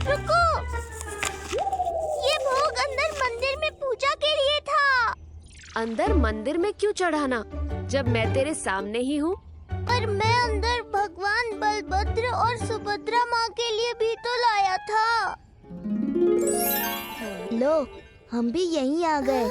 रुको, ये भोग अंदर मंदिर में पूजा के लिए था। अंदर मंदिर में क्यों चढ़ाना जब मैं तेरे सामने ही हूँ? पर मैं अंदर भगवान बलभद्र और सुभद्रा माँ के लिए भी तो लाया था। लो, हम भी यहीं आ गए।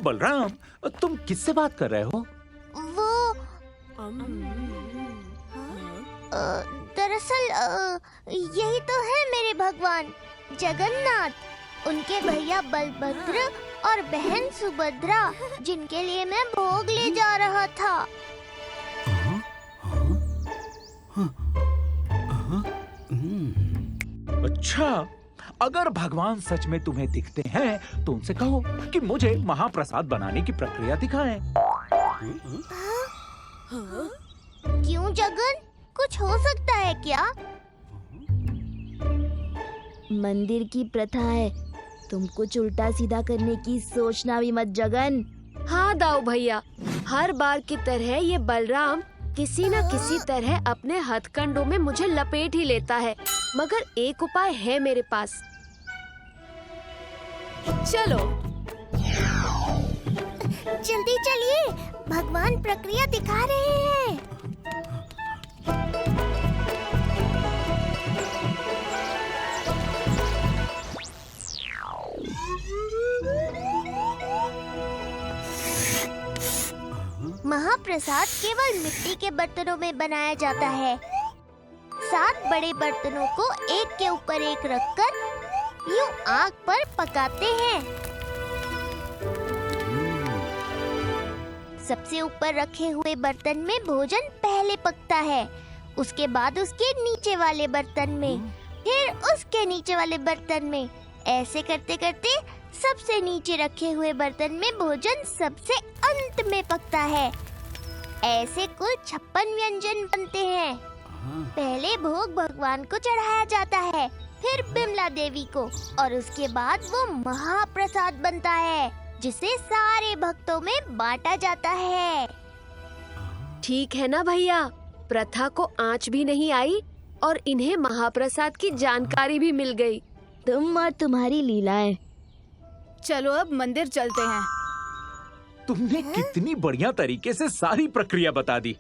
बलराम, तुम किससे बात कर रहे हो? वो दरअसल यही तो है मेरे भगवान जगन्नाथ। उनके भैया बलभद्र और बहन सुभद्रा, जिनके लिए मैं भोग ले जा रहा था। अच्छा, अगर भगवान सच में तुम्हें दिखते हैं तो उनसे कहो कि मुझे महाप्रसाद बनाने की प्रक्रिया दिखाएं। क्यों जगन, कुछ हो सकता है क्या? मंदिर की प्रथा है, तुम कुछ उल्टा सीधा करने की सोचना भी मत जगन। हाँ दाऊ भैया, हर बार की तरह ये बलराम किसी न किसी तरह अपने हथकंडों में मुझे लपेट ही लेता है, मगर एक उपाय है मेरे पास। चलो जल्दी चलिए, भगवान प्रक्रिया दिखा रहे हैं। महाप्रसाद केवल मिट्टी के बर्तनों में बनाया जाता है। 7 बड़े बर्तनों को एक के ऊपर एक रखकर यूं आग पर पकाते हैं। सबसे ऊपर रखे हुए बर्तन में भोजन पहले पकता है, उसके बाद उसके नीचे वाले बर्तन में, फिर उसके नीचे वाले बर्तन में। ऐसे करते करते सबसे नीचे रखे हुए बर्तन में भोजन सबसे अंत में पकता है। ऐसे कुल 56 व्यंजन बनते हैं। पहले भोग भगवान को चढ़ाया जाता है, फिर बिमला देवी को, और उसके बाद वो महाप्रसाद बनता है, जिसे सारे भक्तों में बांटा जाता है। ठीक है ना भैया, प्रथा को आंच भी नहीं आई और इन्हें महाप्रसाद की जानकारी भी मिल गई। तुम और तुम्हारी लीलाएं। चलो अब मंदिर चलते हैं। तुमने कितनी बढ़िया तरीके से सारी प्रक्रिया बता दी।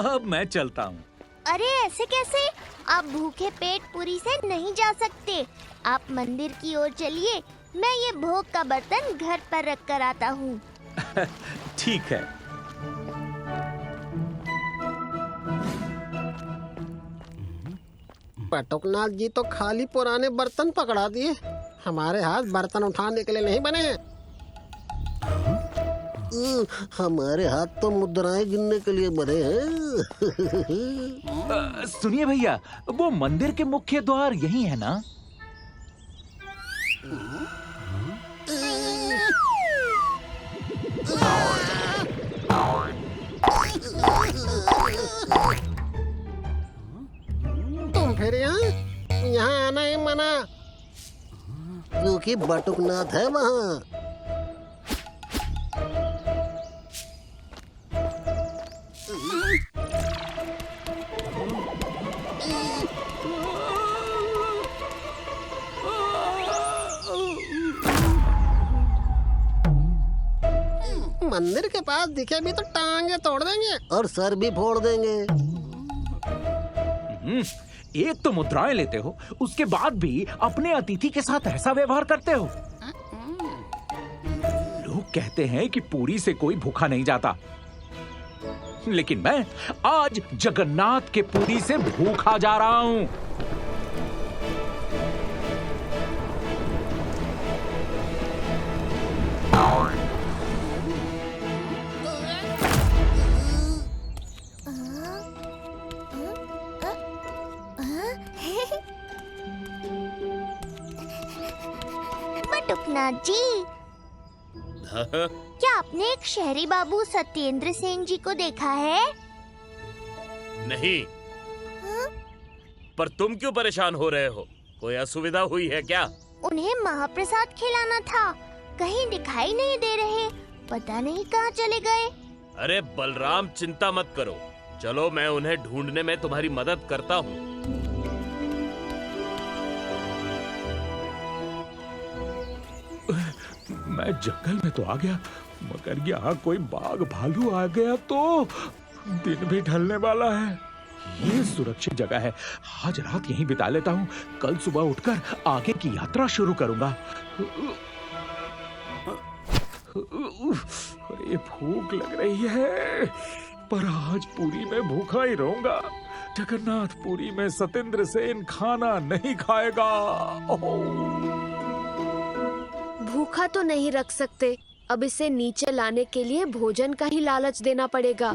अब मैं चलता हूँ। अरे ऐसे कैसे? आप भूखे पेट पूरी से नहीं जा सकते। आप मंदिर की ओर चलिए, मैं ये भोग का बर्तन घर पर रख कर आता हूँ। ठीक है। बटुकनाथ जी तो खाली पुराने बर्तन पकड़ा दिए, हमारे हाथ बर्तन उठाने के लिए नहीं बने हैं। हमारे हाथ तो मुद्राएं गिनने के लिए बने हैं। सुनिए भैया, वो मंदिर के मुख्य द्वार यही है ना? तुम फिर यहाँ आना ही मना, क्योंकि बटुकनाथ है वहाँ। मंदिर के पास दिखे भी तो टांगे तोड़ देंगे और सर भी फोड़ देंगे। एक तो मुद्राएं लेते हो, उसके बाद भी अपने अतिथि के साथ ऐसा व्यवहार करते हो। लोग कहते हैं कि पूरी से कोई भूखा नहीं जाता, लेकिन मैं आज जगन्नाथ के पूरी से भूखा जा रहा हूं। बटुकनाथ जी, क्या आपने एक शहरी बाबू सत्येंद्र सेन जी को देखा है? नहीं। पर तुम क्यों परेशान हो रहे हो? कोई असुविधा हुई है क्या? उन्हें महाप्रसाद खिलाना था, कहीं दिखाई नहीं दे रहे, पता नहीं कहाँ चले गए। अरे बलराम, चिंता मत करो, चलो मैं उन्हें ढूंढने में तुम्हारी मदद करता हूँ। मैं जंगल में तो आ गया, मगर यहाँ कोई बाघ भालू आ गया तो दिन भी ढलने वाला है। ये सुरक्षित जगह है, आज रात यहीं बिता लेता हूँ, कल सुबह उठकर आगे की यात्रा शुरू करूंगा। अरे भूख लग रही है, पर आज पुरी में भूखा ही रहूंगा। जगन्नाथ पुरी में सत्येंद्र सेन खाना नहीं खाएगा। भूखा तो नहीं रख सकते, अब इसे नीचे लाने के लिए भोजन का ही लालच देना पड़ेगा।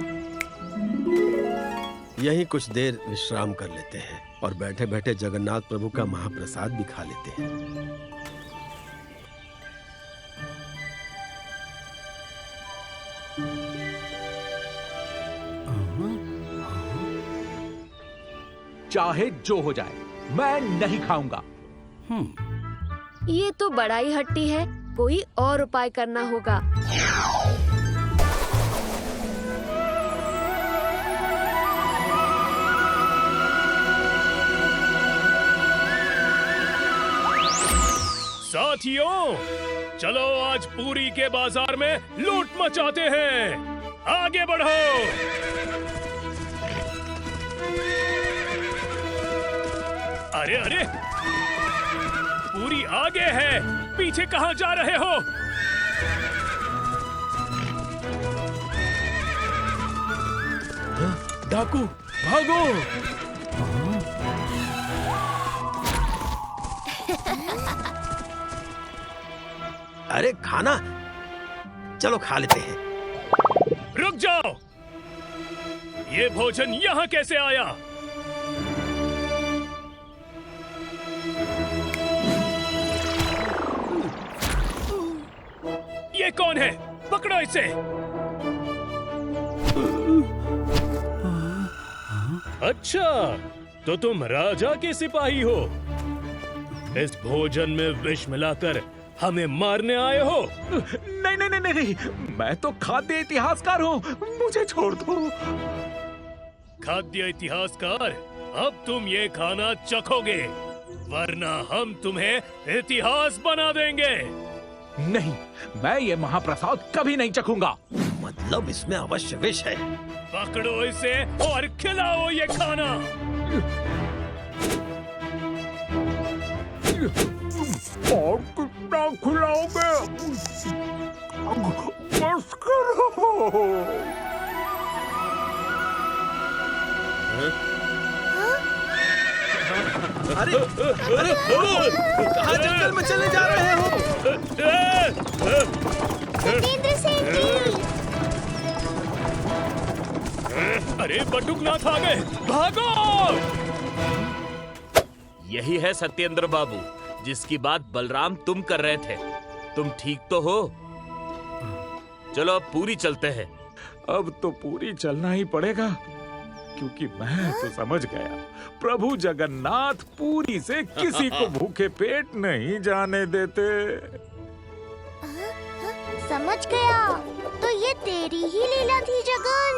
यहीं कुछ देर विश्राम कर लेते हैं और बैठे बैठे जगन्नाथ प्रभु का महाप्रसाद भी खा लेते हैं। चाहे जो हो जाए, मैं नहीं खाऊंगा। ये तो बड़ा ही हट्टी है, कोई और उपाय करना होगा। साथियों, चलो आज पुरी के बाजार में लूट मचाते हैं। आगे बढ़ो। अरे अरे, पुरी आगे है, पीछे कहाँ जा रहे हो? डाकू, भागो! अरे खाना, चलो खा लेते हैं। रुक जाओ, ये भोजन यहाँ कैसे आया? ये कौन है? पकड़ो इसे। अच्छा, तो तुम राजा के सिपाही हो। इस भोजन में विष मिलाकर हमें मारने आए हो? नहीं नहीं नहीं नहीं, मैं तो खाद्य इतिहासकार हूँ, मुझे छोड़ दो। खाद्य इतिहासकार, अब तुम ये खाना चखोगे, वरना हम तुम्हें इतिहास बना देंगे। नहीं, मैं ये महाप्रसाद कभी नहीं चखूंगा। मतलब इसमें अवश्य विष है। पकड़ो इसे और खिलाओ ये खाना। और कितना खिलाओगे? बस करो। अरे अरे, कहाँ जंगल में चले जा रहे हो? सत्येंद्र सेन जी! अरे बटुकनाथ आ गए, भागो! यही है सत्येंद्र बाबू, जिसकी बात बलराम तुम कर रहे थे। तुम ठीक तो हो? चलो अब पुरी चलते हैं। अब तो पुरी चलना ही पड़ेगा, क्योंकि मैं तो समझ गया, प्रभु जगन्नाथ पुरी से किसी को भूखे पेट नहीं जाने देते। समझ गया, तो ये तेरी ही लीला थी जगन।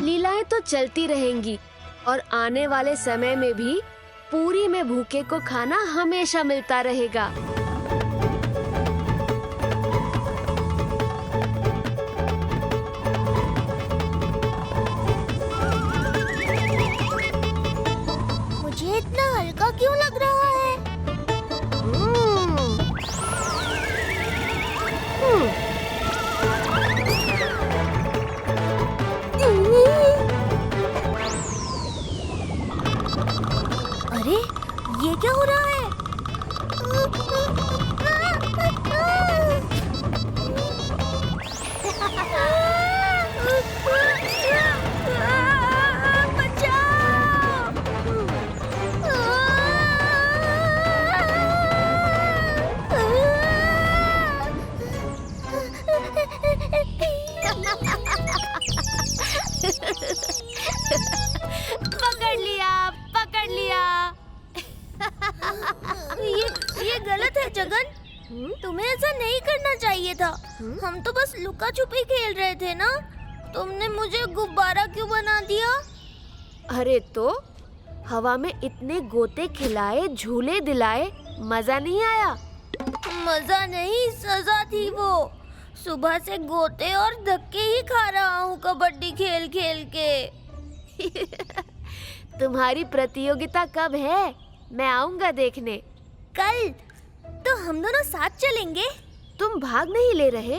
लीलाएं तो चलती रहेंगी और आने वाले समय में भी पुरी में भूखे को खाना हमेशा मिलता रहेगा। मुझे इतना हल्का क्यों लग रहा है? अरे, ये क्या हो रहा है? मेरा जगन, तुम्हें ऐसा नहीं करना चाहिए था। हम तो बस लुका छुपी खेल रहे थे ना। तुमने मुझे गुब्बारा क्यों बना दिया? अरे तो हवा में इतने गोते खिलाए, झूले दिलाए, मजा नहीं आया? मजा नहीं, सजा थी वो। सुबह से गोते और धक्के ही खा रहा हूँ कबड्डी खेल खेल के। तुम्हारी प्रतियोगिता कब है? मैं आऊंगा देखने। कल। तो हम दोनों साथ चलेंगे। तुम भाग नहीं ले रहे?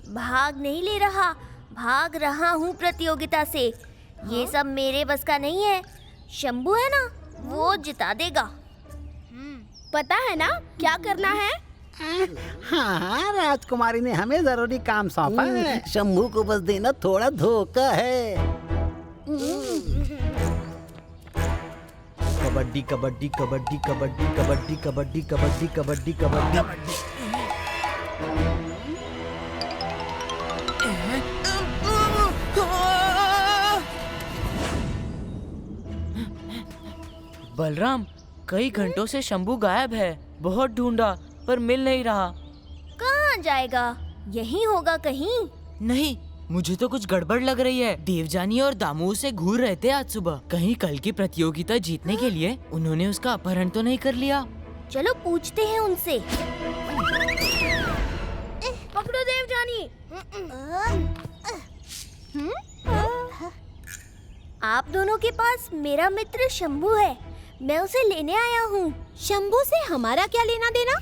भाग नहीं ले रहा, भाग रहा हूँ प्रतियोगिता से। ये सब मेरे बस का नहीं है। शंभू है ना, वो जिता देगा। पता है ना क्या करना है? हाँ, राजकुमारी ने हमें जरूरी काम सौंपा है। शंभू को बस देना थोड़ा धोखा है। कबड्डी कबड्डी कबड्डी कबड्डी कबड्डी कबड्डी कबड्डी कबड्डी कबड्डी। बलराम, कई घंटों से शंभू गायब है। बहुत ढूंढा पर मिल नहीं रहा। कहाँ जाएगा? यहीं होगा कहीं। नहीं, मुझे तो कुछ गड़बड़ लग रही है। देवजानी और दामू से घूर रहे थे आज सुबह। कहीं कल की प्रतियोगिता जीतने के लिए उन्होंने उसका अपहरण तो नहीं कर लिया? चलो पूछते हैं उनसे। पकड़ो देवजानी। आप दोनों के पास मेरा मित्र शंभू है। मैं उसे लेने आया हूँ। शंभू से हमारा क्या लेना देना?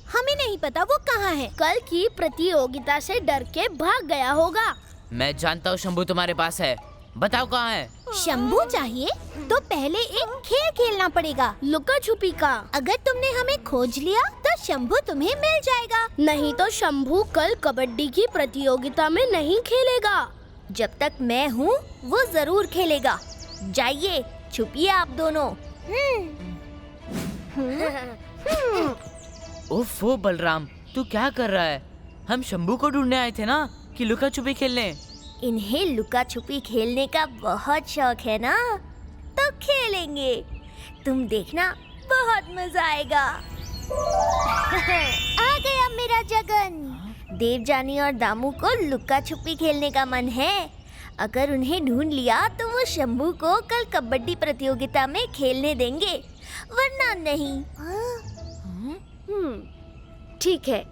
हमें नहीं पता वो कहाँ है। कल की प्रतियोगिता से डर के भाग गया होगा। मैं जानता हूँ शंभू तुम्हारे पास है। बताओ कहाँ है? शंभू चाहिए तो पहले एक खेल खेलना पड़ेगा, लुका छुपी का। अगर तुमने हमें खोज लिया तो शंभू तुम्हें मिल जाएगा। नहीं तो शंभू कल कबड्डी की प्रतियोगिता में नहीं खेलेगा। जब तक मैं हूँ वो जरूर खेलेगा। जाइए, छुपिए आप दोनों। ओफो बलराम, तू क्या कर रहा है? हम शंभू को ढूंढने आए थे ना कि लुका छुपी खेलने। इन्हें लुका छुपी खेलने का बहुत शौक है ना, तो खेलेंगे। तुम देखना, बहुत मजा आएगा। आ गया मेरा जगन। देवजानी और दामू को लुका छुपी खेलने का मन है। अगर उन्हें ढूंढ लिया तो वो शंभू को कल कबड्डी प्रतियोगिता में खेलने देंगे, वरना नहीं। ठीक है,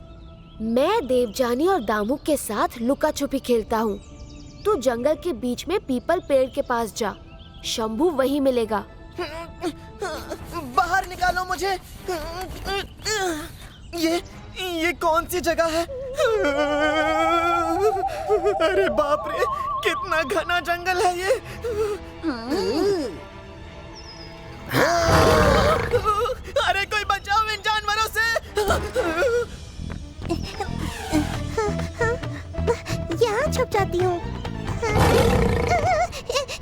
मैं देवजानी और दामू के साथ लुका छुपी खेलता हूँ। तू जंगल के बीच में पीपल पेड़ के पास जा, शंभू वहीं मिलेगा। बाहर निकालो मुझे। ये कौन सी जगह है? अरे बाप रे, कितना घना जंगल है ये। अरे कोई बचाओ इन जानवरों से। यहाँ छुप जाती हूँ।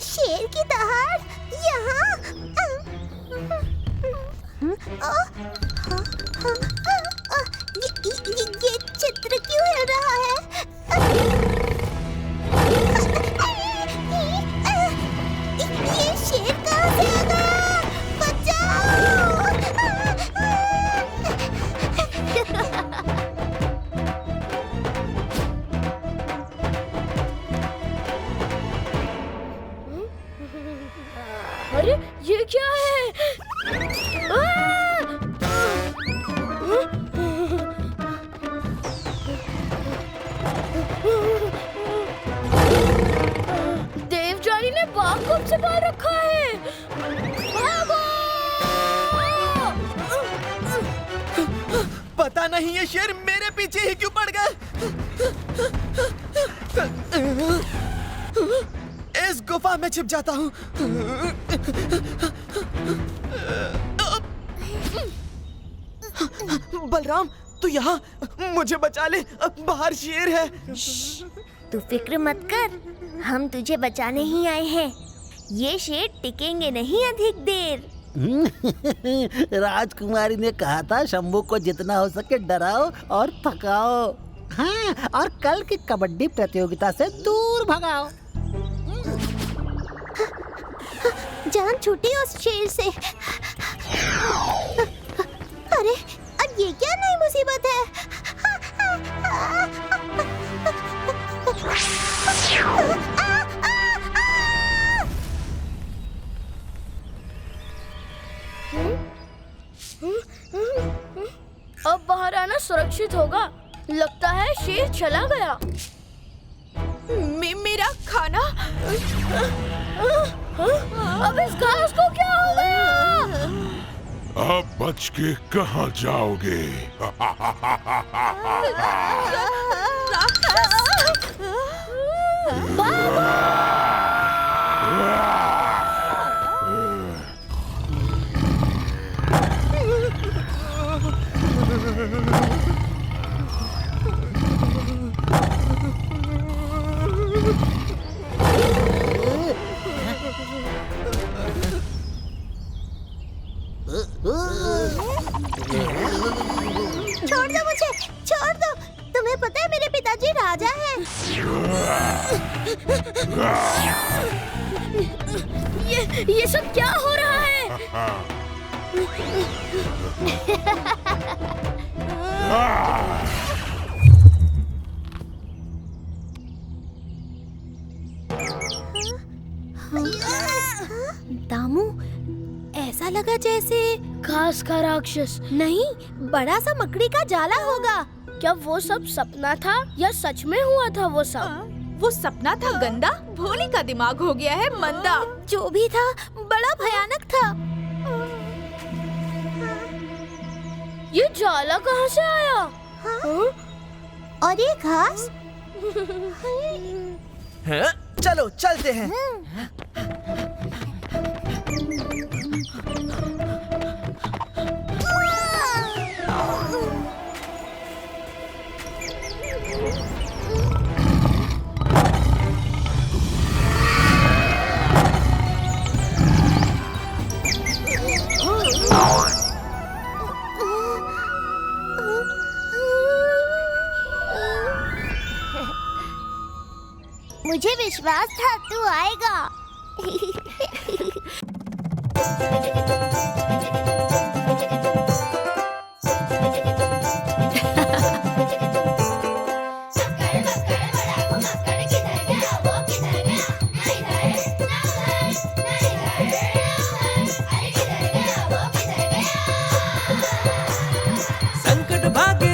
शेर की दहाड़ यहाँ। ये चित्र क्यों हिल रहा है? ये शेर कहाँ से आ गया? बचाओ! अरे ये क्या है? देवजानी ने बाघ कब से पाल रखा है? पता नहीं ये शेर मेरे पीछे ही क्यों पड़ गए। इस गुफा में छिप जाता हूँ। बलराम, तू यहाँ, मुझे बचा ले, बाहर शेर है। तू फिक्र मत कर, हम तुझे बचाने ही आए हैं। ये शेर टिकेंगे नहीं अधिक देर। राजकुमारी ने कहा था शंभू को जितना हो सके डराओ और थकाओ। हाँ, और कल की कबड्डी प्रतियोगिता से दूर भगाओ। जान छूटी उस शेर से। अरे, अब ये क्या नई सुरक्षित होगा। लगता है शेर चला गया। मेरा खाना। अब इस घास को क्या हो गया? अब बच के कहाँ जाओगे? छोड़ दो मुझे, छोड़ दो। तुम्हें पता है मेरे पिताजी राजा हैं। ये सब क्या हो रहा है? दामू, ऐसा लगा जैसे घास का राक्षस। नहीं, बड़ा सा मकड़ी का जाला होगा। क्या वो सब सपना था या सच में हुआ था वो सब? वो सपना था गंदा, भोली का दिमाग हो गया है मंदा। जो भी था बड़ा भयानक था। ये जाला कहाँ से आया? और ये घास? चलो चलते हैं। मुझे विश्वास था तू आएगा। संकट भागे